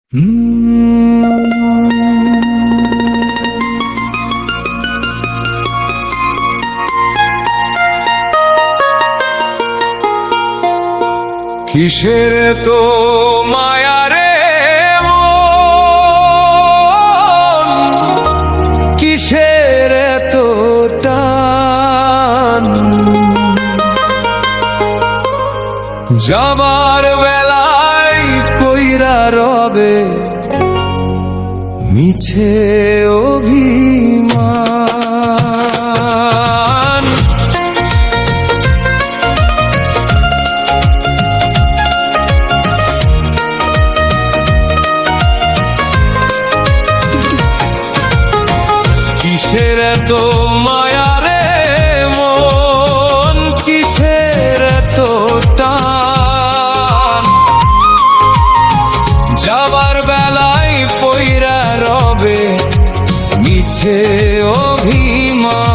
কিসের তো মায়া রে মন, কিসের তো টান, যাবার বেলায় কইরা রবে মিছে অভিমান। কিসের তো মায়া রে মন, কিসের তো টান, যাবার বেলায় পইরা রবে মিছে অভিমান।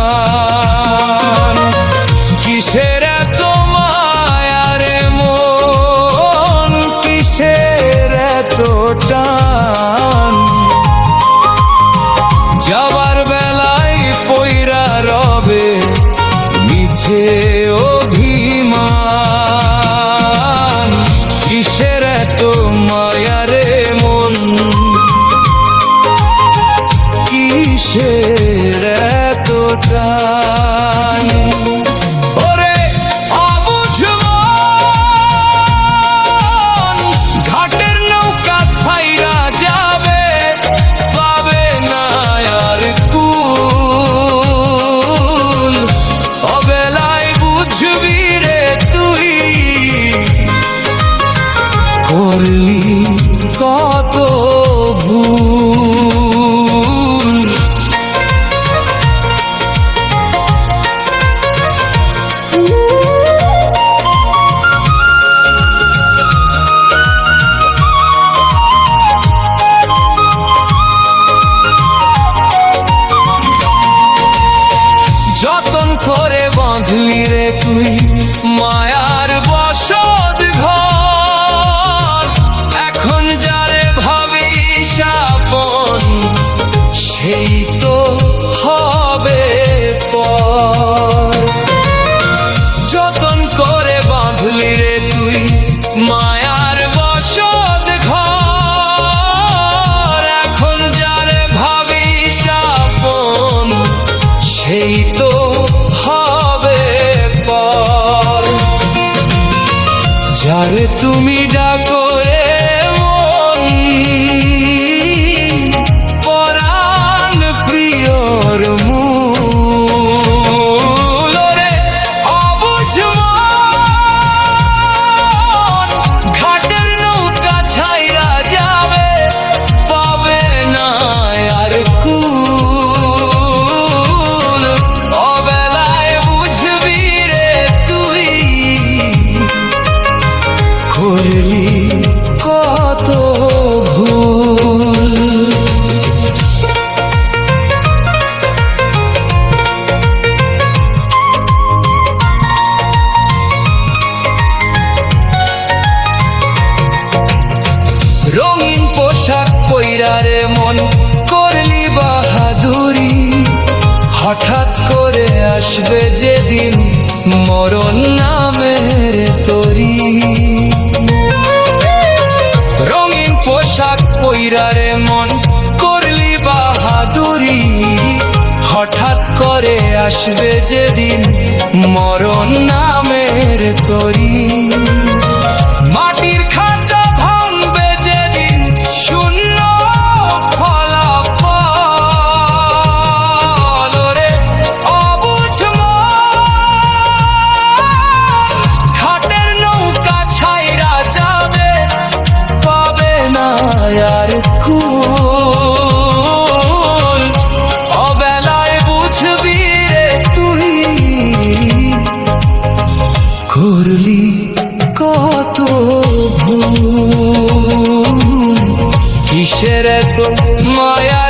কিসের তো মায়া রে মন, কিসের তো টান, যাবার বেলায় পইরা রবে মিছে অভিমান। কিসের তো মায়া রে মন, কিসের তো টান। ওরে অবুঝ মন, ঘাটের নৌকা ছাইরা যাবে, পাবে না আর কুল। অবেলায় বুঝবি রে তুই, করলি কত ভুল। যতন করে বাঁধলি রে তুই মায়ার বসত ঘর, এখন যারে ভাবিস আপন সেই তো হবে পর। যতন করে বাঁধলি রে তুই মায়ার বসত ঘর, এখন যারে ভাবিস আপন সেই তো হবে পর। যারে তুমি ডাকো রে মন, পরাণ প্রিয়র মূল। রে অবুঝ মন, ঘাটের নৌকা ছাইরা যাবে, পাবে না আর কুল। অবেলায় বুঝবি রে তুই, করলি কত ভুল। রঙিন পোশাক পইরা রে মন, করলি বাহাদুরি, হঠাৎ করে আসবে যেদিন মরণ নামের তরি। রঙিন পোশাক পইরা রে মন, করলি বাহাদুরি, হঠাৎ করে আসবে যেদিন মরণ নামের তরি। মাটির খাঁচা ভাঙবে যেদিন শূন্য ফলাফল। রে অবুঝ মন, ঘাটের নৌকা ছাইরা যাবে, পাবে না আর কুল। অবেলায় বুঝবি রে তুই, করলি কত ভুল। কিসের তো মায়া